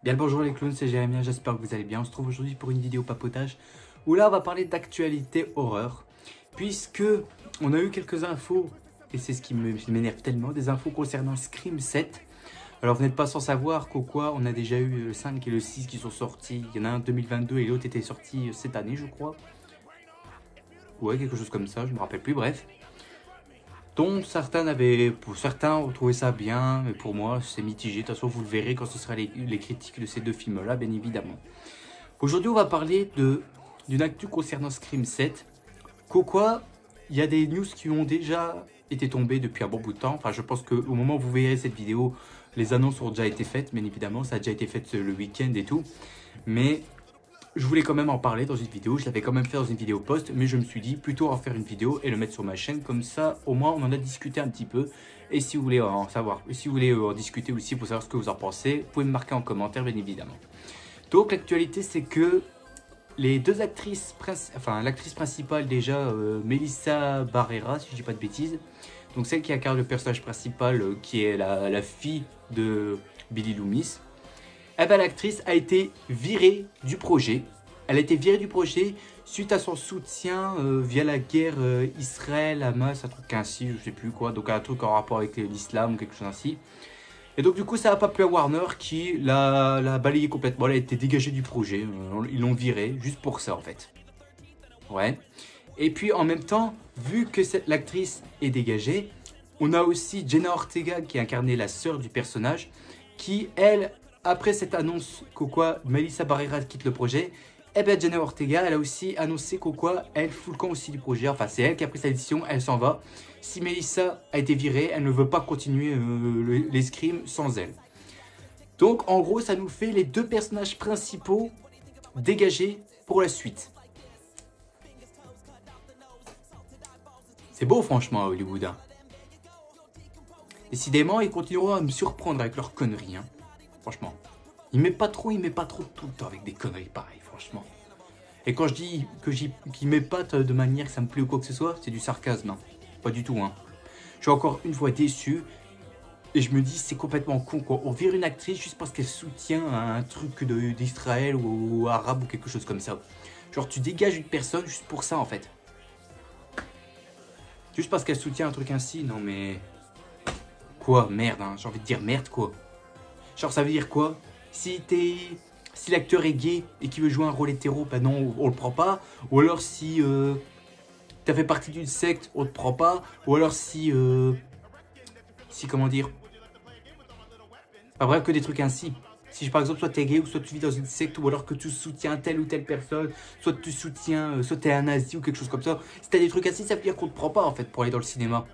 Bien le bonjour les clowns, c'est Jérémien, j'espère que vous allez bien. On se trouve aujourd'hui pour une vidéo papotage où là on va parler d'actualité horreur. Puisque on a eu quelques infos, et c'est ce qui m'énerve tellement, des infos concernant Scream 7. Alors vous n'êtes pas sans savoir qu'au quoi on a déjà eu le 5 et le 6 qui sont sortis. Il y en a un en 2022 et l'autre était sorti cette année je crois. Ouais, quelque chose comme ça, je me rappelle plus, bref. Dont pour certains ont trouvé ça bien, mais pour moi c'est mitigé. De toute façon vous le verrez quand ce sera les critiques de ces deux films là, bien évidemment. Aujourd'hui on va parler d'une actu concernant Scream 7. Quoi, il y a des news qui ont déjà été tombées depuis un bon bout de temps. Enfin je pense qu'au moment où vous verrez cette vidéo, les annonces ont déjà été faites, bien évidemment. Ça a déjà été fait le week-end et tout. Mais je voulais quand même en parler dans une vidéo, je l'avais quand même fait dans une vidéo post, mais je me suis dit plutôt en faire une vidéo et le mettre sur ma chaîne, comme ça au moins on en a discuté un petit peu. Et si vous voulez en savoir, si vous voulez en discuter aussi pour savoir ce que vous en pensez, vous pouvez me marquer en commentaire bien évidemment. Donc l'actualité c'est que les deux actrices, l'actrice principale déjà, Melissa Barrera, si je dis pas de bêtises, donc celle qui incarne le personnage principal qui est la fille de Billy Loomis. Eh ben, l'actrice a été virée du projet. Elle a été virée du projet suite à son soutien via la guerre Israël-Hamas, un truc ainsi, je sais plus quoi. Donc un truc en rapport avec l'islam ou quelque chose ainsi. Et donc du coup ça n'a pas plu à Warner qui l'a balayé complètement. Elle a été dégagée du projet. Ils l'ont virée juste pour ça en fait. Ouais. Et puis en même temps, vu que l'actrice est dégagée, on a aussi Jenna Ortega qui incarnait la sœur du personnage qui, elle, après cette annonce quoi Melissa Barrera quitte le projet, et bien Jenna Ortega elle a aussi annoncé quoi elle fout le camp aussi du projet. Enfin c'est elle qui a pris sa décision, elle s'en va. Si Melissa a été virée, elle ne veut pas continuer les Scream sans elle. Donc en gros ça nous fait les deux personnages principaux dégagés pour la suite. C'est beau franchement à Hollywood hein. Décidément ils continueront à me surprendre avec leurs conneries hein. Franchement, il met pas trop tout le temps avec des conneries pareilles, franchement. Et quand je dis qu'il met pas de manière que ça me plaît ou quoi que ce soit, c'est du sarcasme, hein. Pas du tout, hein. Je suis encore une fois déçu et je me dis c'est complètement con quoi. On vire une actrice juste parce qu'elle soutient un truc d'Israël ou arabe ou quelque chose comme ça. Genre tu dégages une personne juste pour ça en fait. Juste parce qu'elle soutient un truc ainsi, non mais... Quoi, merde, hein. J'ai envie de dire merde quoi. Genre ça veut dire quoi? Si l'acteur est gay et qu'il veut jouer un rôle hétéro, ben non, on le prend pas. Ou alors si t'as fait partie d'une secte, on te prend pas. Ou alors si comment dire? Enfin bref, que des trucs ainsi. Si par exemple soit t'es gay ou soit tu vis dans une secte ou alors que tu soutiens telle ou telle personne, soit tu soutiens, soit t'es un nazi ou quelque chose comme ça. Si t'as des trucs ainsi, ça veut dire qu'on te prend pas en fait pour aller dans le cinéma.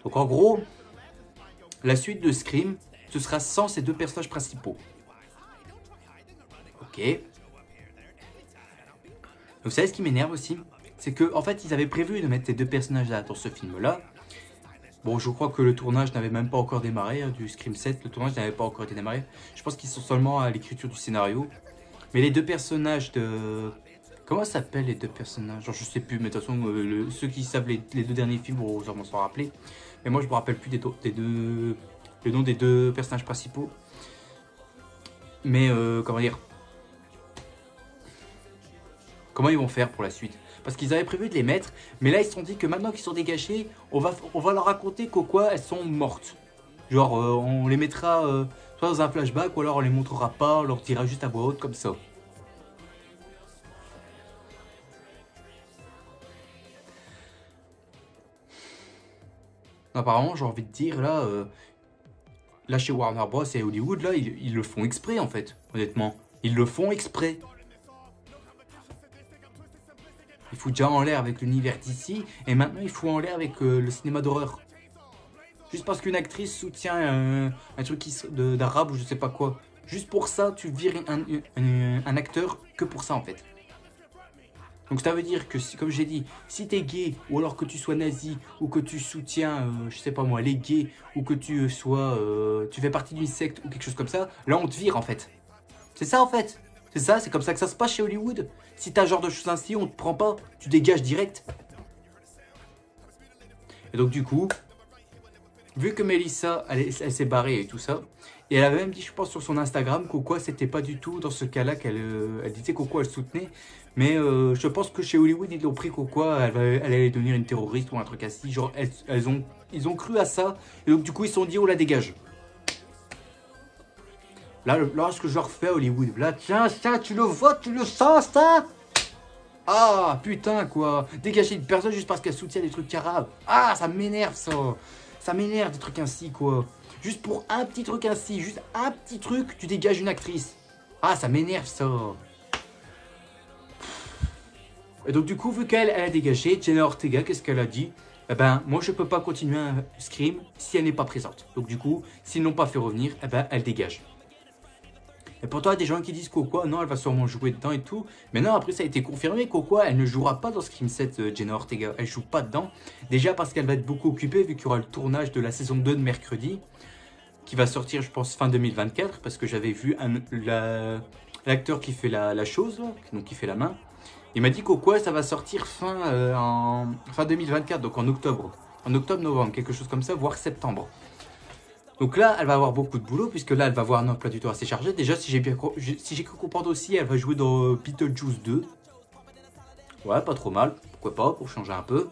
Donc en gros, la suite de Scream, ce sera sans ces deux personnages principaux. Ok. Donc vous savez ce qui m'énerve aussi? C'est que en fait ils avaient prévu de mettre ces deux personnages là dans ce film là. Bon je crois que le tournage n'avait même pas encore démarré hein, du Scream 7, le tournage n'avait pas encore été démarré. Je pense qu'ils sont seulement à l'écriture du scénario. Mais les deux personnages de... Comment s'appellent les deux personnages? Genre je sais plus, mais de toute façon ceux qui savent les deux derniers films vont sûrement s'en rappeler. Mais moi je me rappelle plus le nom des deux personnages principaux. Mais comment dire? Comment ils vont faire pour la suite? Parce qu'ils avaient prévu de les mettre, mais là ils se sont dit que maintenant qu'ils sont dégagés, on va leur raconter quoi elles sont mortes. Genre on les mettra soit dans un flashback ou alors on les montrera pas, on leur dira juste à voix haute comme ça. Apparemment j'ai envie de dire là chez Warner Bros et Hollywood là ils le font exprès en fait, honnêtement. Ils le font exprès. Il fout déjà en l'air avec l'univers d'ici et maintenant il fout en l'air avec le cinéma d'horreur. Juste parce qu'une actrice soutient un truc d'arabe ou je sais pas quoi. Juste pour ça tu vires un acteur que pour ça en fait. Donc ça veut dire que, comme j'ai dit, si t'es gay, ou alors que tu sois nazi, ou que tu soutiens, je sais pas moi, les gays, ou que tu tu fais partie d'une secte, ou quelque chose comme ça, là on te vire en fait. C'est ça en fait. C'est ça, c'est comme ça que ça se passe chez Hollywood. Si t'as ce genre de choses ainsi, on te prend pas, tu dégages direct. Et donc du coup, vu que Melissa, elle s'est barrée et tout ça, et elle avait même dit, je pense, sur son Instagram, qu'au quoi c'était pas du tout dans ce cas-là qu'elle elle disait qu'au quoi elle soutenait. Mais je pense que chez Hollywood, ils l'ont pris qu'au quoi elle allait devenir une terroriste ou un truc ainsi. Genre, ils ont cru à ça. Et donc, du coup, ils se sont dit, on la dégage. Là, ce que je leur fais à Hollywood, là, tiens, ça, tu le vois, tu le sens, ça. Ah, putain, quoi. Dégager une personne juste parce qu'elle soutient des trucs arabes. Ah, ça m'énerve, ça. Ça m'énerve, des trucs ainsi, quoi. Juste pour un petit truc ainsi, juste un petit truc, tu dégages une actrice. Ah, ça m'énerve, ça. Et donc, du coup, vu qu'elle a dégagé, Jenna Ortega, qu'est-ce qu'elle a dit? Eh ben, moi, je peux pas continuer un Scream si elle n'est pas présente. Donc, du coup, s'ils n'ont pas fait revenir, eh ben, elle dégage. Et pourtant, il y a des gens qui disent qu'au quoi, non, elle va sûrement jouer dedans et tout. Mais non, après, ça a été confirmé qu'au quoi, elle ne jouera pas dans Scream 7, Jenna Ortega. Elle joue pas dedans. Déjà parce qu'elle va être beaucoup occupée, vu qu'il y aura le tournage de la saison 2 de mercredi, qui va sortir, je pense, fin 2024. Parce que j'avais vu l'acteur qui fait la chose, donc qui fait la main. Il m'a dit qu'au quoi, ça va sortir fin 2024, donc en octobre. En octobre-novembre, quelque chose comme ça, voire septembre. Donc là, elle va avoir beaucoup de boulot, puisque là, elle va avoir un emploi du temps assez chargé. Déjà, si j'ai cru comprendre aussi, elle va jouer dans Beetlejuice 2. Ouais, pas trop mal, pourquoi pas, pour changer un peu.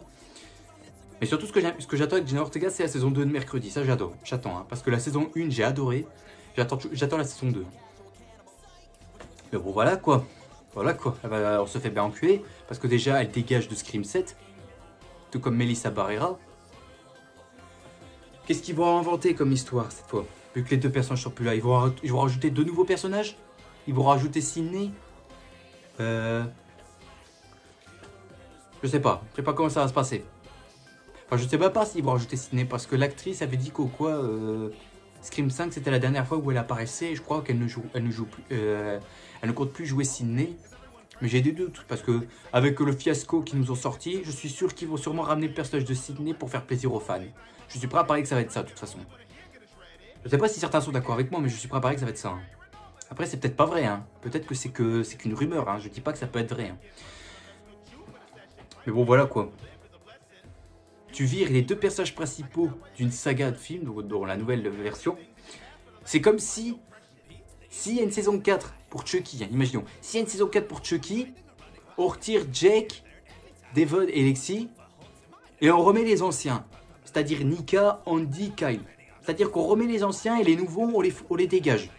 Mais surtout, ce que j'attends avec Jenna Ortega, c'est la saison 2 de mercredi. Ça, j'attends, hein, parce que la saison 1, j'ai adoré. J'attends la saison 2. Mais bon, voilà quoi. Voilà quoi. On se fait bien enculer, parce que déjà, elle dégage de Scream 7. Tout comme Melissa Barrera. Qu'est-ce qu'ils vont inventer comme histoire cette fois? Vu que les deux personnages sont plus là, ils vont rajouter deux nouveaux personnages. Ils vont rajouter Sydney. Je sais pas comment ça va se passer. Enfin, je sais même pas s'ils vont rajouter Sydney, parce que l'actrice avait dit qu'au quoi Scream 5 c'était la dernière fois où elle apparaissait. Et je crois qu'elle ne joue plus, elle ne compte plus jouer Sydney. Mais j'ai des doutes, parce que avec le fiasco qu'ils nous ont sorti, je suis sûr qu'ils vont sûrement ramener le personnage de Sydney pour faire plaisir aux fans. Je suis prêt à parier que ça va être ça, de toute façon. Je sais pas si certains sont d'accord avec moi, mais je suis prêt à parier que ça va être ça. Hein. Après, c'est peut-être pas vrai. Hein. Peut-être que c'est qu'une rumeur. Hein. Je dis pas que ça peut être vrai. Hein. Mais bon, voilà quoi. Tu vires les deux personnages principaux d'une saga de film, dans la nouvelle version. C'est comme si... S'il y a une saison 4 pour Chucky, hein, imaginons. S'il y a une saison 4 pour Chucky, on retire Jake, Devon et Lexi, et on remet les anciens. C'est-à-dire Nika, Andy, Kyle. C'est-à-dire qu'on remet les anciens et les nouveaux, on les dégage.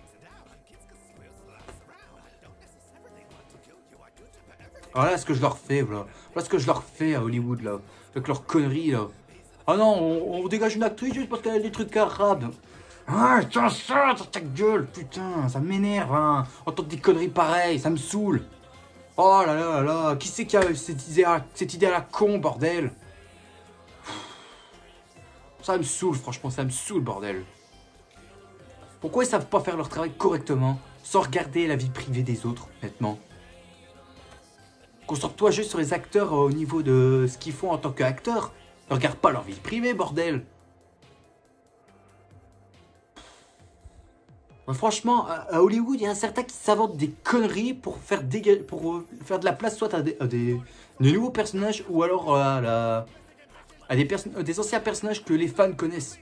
Voilà ce que je leur fais, là. Voilà ce que je leur fais à Hollywood, là. Avec leurs conneries, là. Ah non, on dégage une actrice juste parce qu'elle a des trucs arabes. Ah, tiens ça, dans ta gueule, putain, ça m'énerve, hein. Entendre des conneries pareilles, ça me saoule. Oh là là là là, qui c'est qui a cette idée à la con, bordel? Ça me saoule, franchement, ça me saoule, bordel. Pourquoi ils savent pas faire leur travail correctement, sans regarder la vie privée des autres, honnêtement? Concentre-toi juste sur les acteurs au niveau de ce qu'ils font en tant qu'acteurs. Ne regarde pas leur vie privée, bordel. Franchement, à Hollywood, il y a un certain qui s'invente des conneries pour faire de la place soit à des nouveaux personnages ou alors à des anciens personnages que les fans connaissent.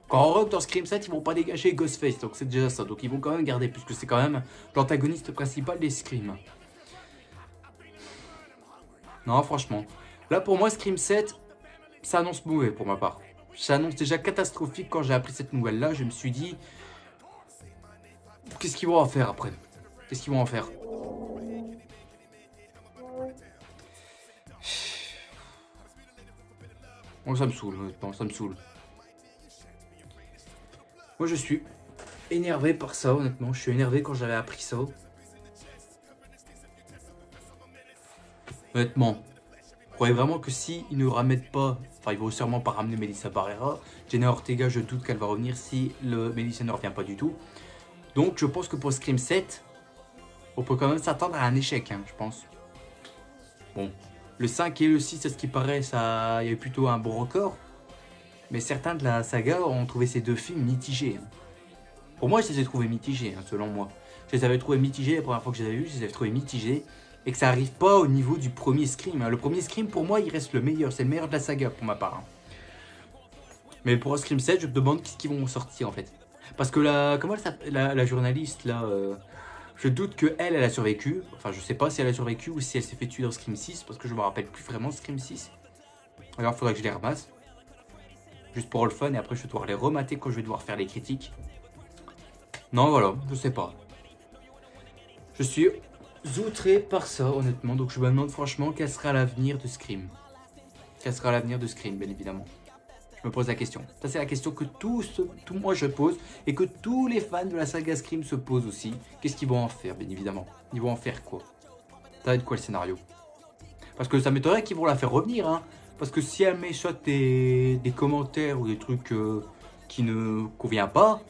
Quand on rentre dans Scream 7, ils vont pas dégager Ghostface, donc c'est déjà ça. Donc ils vont quand même garder, puisque c'est quand même l'antagoniste principal des Scream. Non, franchement. Là, pour moi, Scream 7, ça annonce mauvais pour ma part. Ça annonce déjà catastrophique quand j'ai appris cette nouvelle-là. Je me suis dit, qu'est-ce qu'ils vont en faire après? Qu'est-ce qu'ils vont en faire? Moi, ça me saoule, honnêtement, ça me saoule. Moi, je suis énervé par ça, honnêtement. Je suis énervé quand j'avais appris ça. Honnêtement, je croyais vraiment que s'ils ne ramènent pas, enfin, ils vont sûrement pas ramener Melissa Barrera. Jenna Ortega, je doute qu'elle va revenir si Melissa ne revient pas du tout. Donc, je pense que pour Scream 7, on peut quand même s'attendre à un échec, hein, je pense. Bon, le 5 et le 6, à ce qui paraît, ça, il y a eu plutôt un bon record. Mais certains de la saga ont trouvé ces deux films mitigés. Hein. Pour moi, je les ai trouvés mitigés, hein, selon moi. Je les avais trouvés mitigés la première fois que je les avais vus, je les avais trouvés mitigés. et que ça arrive pas au niveau du premier Scream. Hein. Le premier Scream, pour moi, il reste le meilleur. C'est le meilleur de la saga, pour ma part. Hein. Mais pour Scream 7, je me demande qu'est-ce qu'ils vont sortir, en fait. Parce que la journaliste, là, je doute qu'elle a survécu. Enfin, je sais pas si elle a survécu ou si elle s'est fait tuer dans Scream 6, parce que je me rappelle plus vraiment de Scream 6. Alors, il faudrait que je les ramasse. Juste pour le fun, et après, je vais devoir les remater quand je vais devoir faire les critiques. Non, voilà, je sais pas. Je suis outré par ça, honnêtement. Donc, je me demande franchement quel sera l'avenir de Scream. Quel sera l'avenir de Scream, bien évidemment. Je me pose la question. Ça, c'est la question que tout moi je pose et que tous les fans de la saga Scream se posent aussi. Qu'est-ce qu'ils vont en faire, bien évidemment? Ils vont en faire quoi? Ça va être quoi le scénario? Parce que ça m'étonnerait qu'ils vont la faire revenir, hein. Parce que si elle met soit des commentaires ou des trucs qui ne conviennent pas,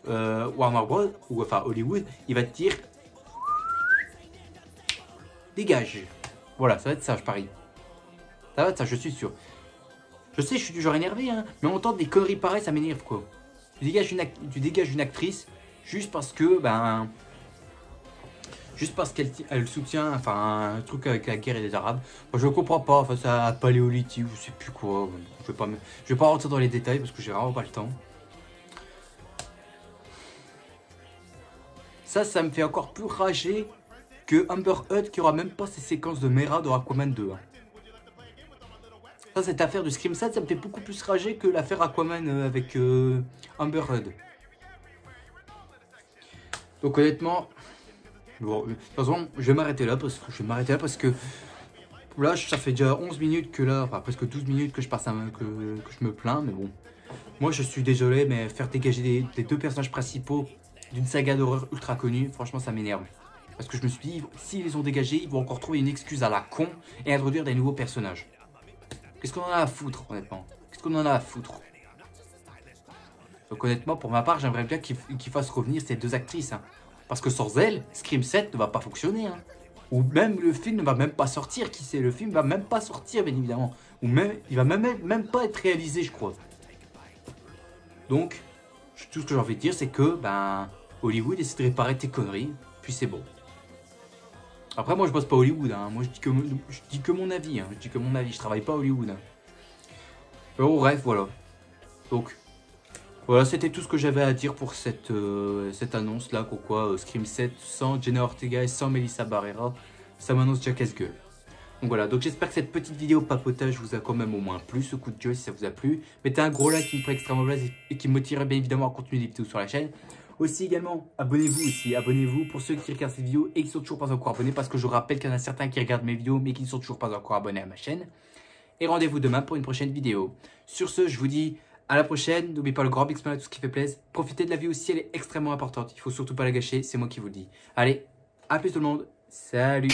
Warner Bros. Ou enfin Hollywood, il va te dire dégage. Voilà, ça va être ça, je parie. Ça va être ça, je suis sûr. Je sais, je suis du genre énervé, hein, mais on entend des conneries pareilles, ça m'énerve, quoi. Tu dégages une actrice juste parce que, juste parce qu'elle soutient, enfin, un truc avec la guerre et les Arabes. Moi, je comprends pas, enfin, ça paléolithique, je sais plus quoi. Je vais pas rentrer dans les détails parce que j'ai vraiment pas le temps. Ça me fait encore plus rager que Amber Heard qui aura même pas ses séquences de Mera dans Aquaman 2. Hein. Ça, cette affaire du Scream 7, ça me fait beaucoup plus rager que l'affaire Aquaman avec Amber Heard. Donc honnêtement, bon, de toute façon, je vais m'arrêter là parce que là, ça fait déjà 11 minutes que là, enfin presque 12 minutes que je passe que je me plains, mais bon. Moi, je suis désolé, mais faire dégager les deux personnages principaux d'une saga d'horreur ultra connue, franchement, ça m'énerve. Parce que je me suis dit, s'ils les ont dégagés, ils vont encore trouver une excuse à la con et introduire des nouveaux personnages. Qu'est-ce qu'on en a à foutre, honnêtement? Qu'est-ce qu'on en a à foutre? Donc honnêtement, pour ma part, j'aimerais bien qu'ils fassent revenir ces deux actrices. Hein. Parce que sans elles, Scream 7 ne va pas fonctionner. Hein. Ou même le film ne va même pas sortir. Qui sait, le film va même pas sortir, bien évidemment. Ou même, il va même pas être réalisé, je crois. Donc, tout ce que j'ai envie de dire, c'est que Hollywood essaie de réparer tes conneries. Puis c'est bon. Après, moi, je bosse pas à Hollywood. Hein. Moi, je dis que mon avis. Hein. Je dis que mon avis. Je travaille pas à Hollywood. Hein. Bon, bref, voilà. Donc, voilà, c'était tout ce que j'avais à dire pour cette annonce-là. Pourquoi Scream 7 sans Jenna Ortega et sans Melissa Barrera, ça m'annonce déjà casse-gueule. Donc voilà, donc j'espère que cette petite vidéo papotage vous a quand même au moins plu. Ce coup de gueule, si ça vous a plu. Mettez un gros like qui me ferait extrêmement plaisir et qui me motiverait bien évidemment à continuer des vidéos sur la chaîne. Aussi également, abonnez-vous pour ceux qui regardent ces vidéos et qui sont toujours pas encore abonnés, parce que je rappelle qu'il y en a certains qui regardent mes vidéos mais qui ne sont toujours pas encore abonnés à ma chaîne. Et rendez-vous demain pour une prochaine vidéo. Sur ce, je vous dis à la prochaine. N'oubliez pas le grand big smile à tout ce qui fait plaisir. Profitez de la vie aussi, elle est extrêmement importante. Il faut surtout pas la gâcher, c'est moi qui vous le dis. Allez, à plus tout le monde. Salut.